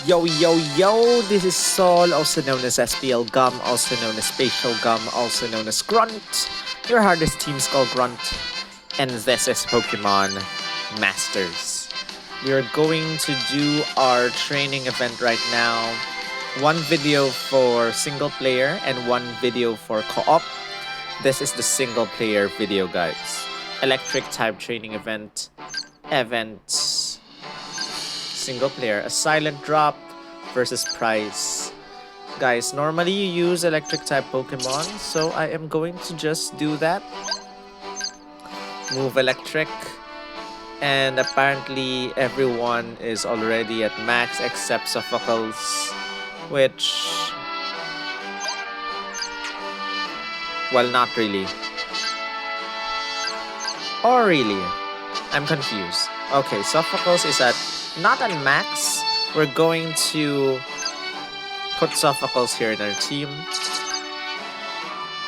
Yo, yo, yo, this is Sol, also known as SPL Gum, also known as Spatial Gum, also known as Grunt, your hardest team skull Grunt, and this is Pokemon Masters. We are going to do our training event right now. One video for single player and one video for co-op. This is the single player video, guys. Electric type training event. Single player, a silent drop versus prize. Guys, normally you use electric type Pokemon, so I am going to just do that. Move electric. And apparently everyone is already at max except Sophocles, which... well, not really. Or really? I'm confused. Okay, Sophocles is at not at max. We're going to put Sophocles here in our team.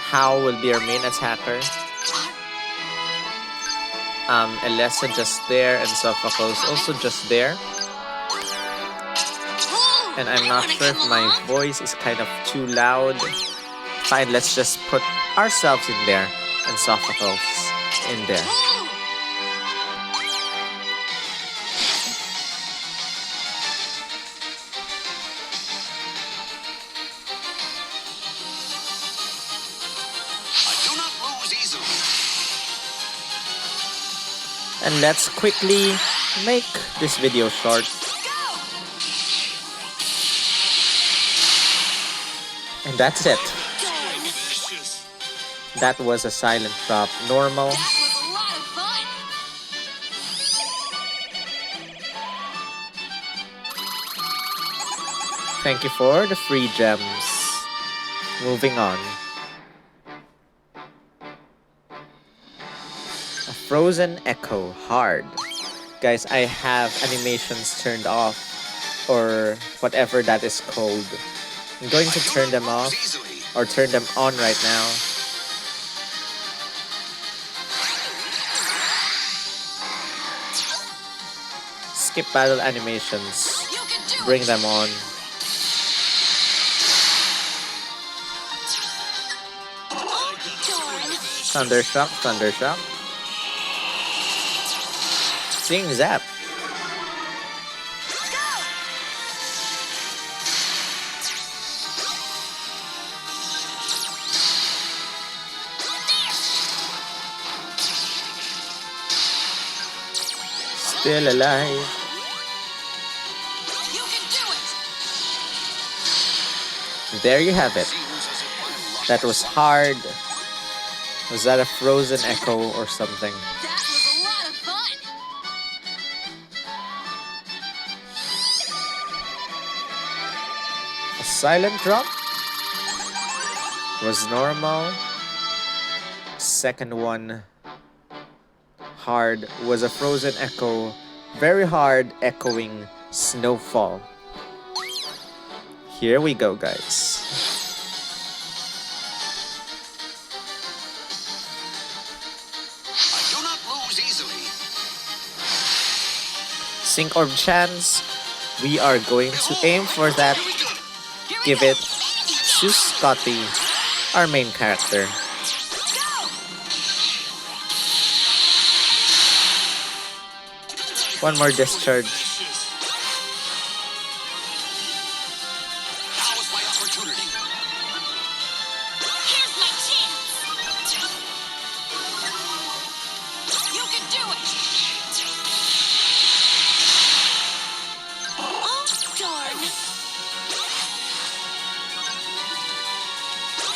Howl will be our main attacker. Elessa just there and Sophocles also just there. And I'm not sure if my voice is kind of too loud. Fine, let's just put ourselves in there and Sophocles in there. And let's quickly make this video short. And that's it. That was a silent drop. Normal. Thank you for the free gems. Moving on. Frozen Echo hard. Guys, I have animations turned off or whatever that is called. I'm going to turn them off or turn them on right now. Skip battle animations. Bring them on. Thundershock, Thundershock. Sing Zap. Still alive. There you have it. That was hard. Was that a Frozen Echo or something? Silent drop was normal. Second one, hard, was a Frozen Echo. Very hard echoing Snowfall. Here we go, guys. I do not lose easily. Sync Orb chance. We are going to aim for that. Give it to Scotty, our main character. One more discharge. Now is my opportunity. Here's my chance. You can do it. Oh, darn.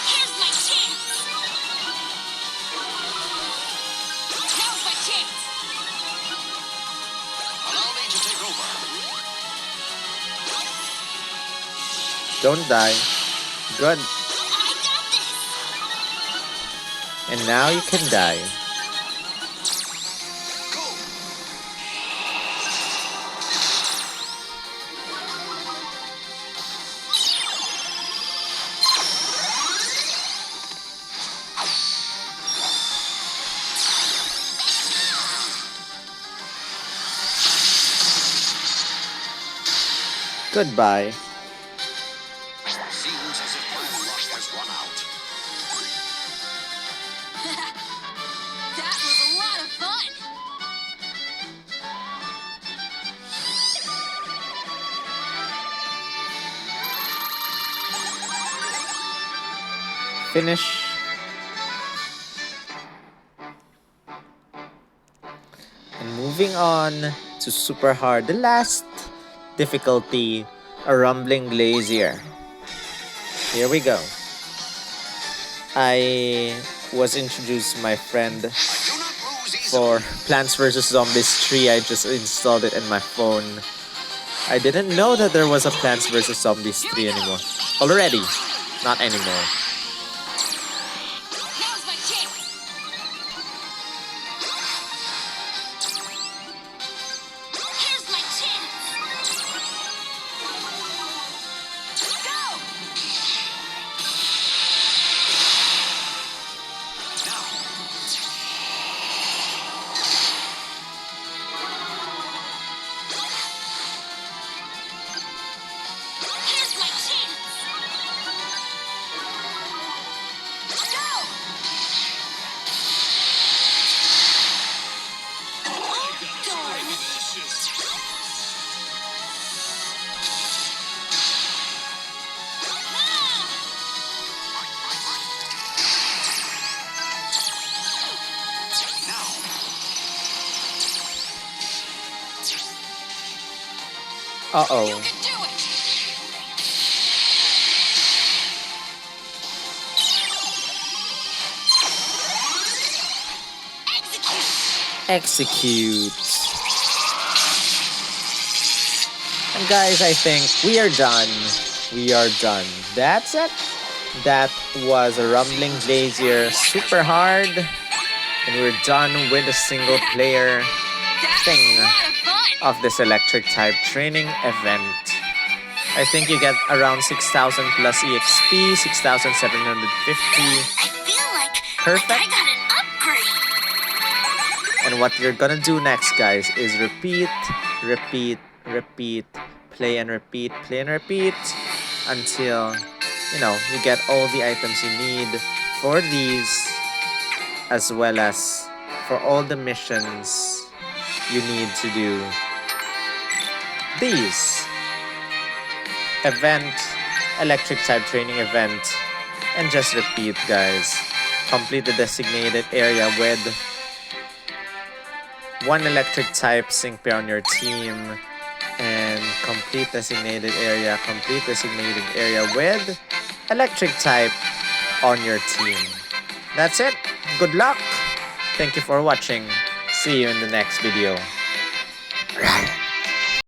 Here's my chance. Now's my chance. Allow me to take over. Don't die. Good. I got this. And now you can die. Go. Goodbye. Seems as if my luck has run out. That was a lot of fun. Finish. And moving on to super hard, the last difficulty, a rumbling glacier. Here we go. I was introduced to my friend I do not lose easily. for Plants vs. Zombies 3. I just installed it in my phone. I didn't know that there was a Plants vs. Zombies 3 anymore. Already. Not anymore. Now's my chance. Here's my chance. Go! Here's my chance. Go! Oh, darn. You Uh-oh. can do it! Execute! Execute. And guys, I think we are done. We are done. That's it. That was a rumbling glacier, super hard. And we're done with a single player That thing was a lot of fun! of this electric type training event. I think you get around 6,000 plus EXP, 6,750. I feel like Perfect. I got an upgrade! And what you're gonna do next, guys, is repeat, repeat, repeat, play and repeat, play and repeat until, you know, you get all the items you need for these, as well as for all the missions you need to do. These event, electric type training event, and just repeat, guys. Complete the designated area with one electric type sync pair on your team, and complete designated area with electric type on your team. That's it. Good luck. Thank you for watching. See you in the next video.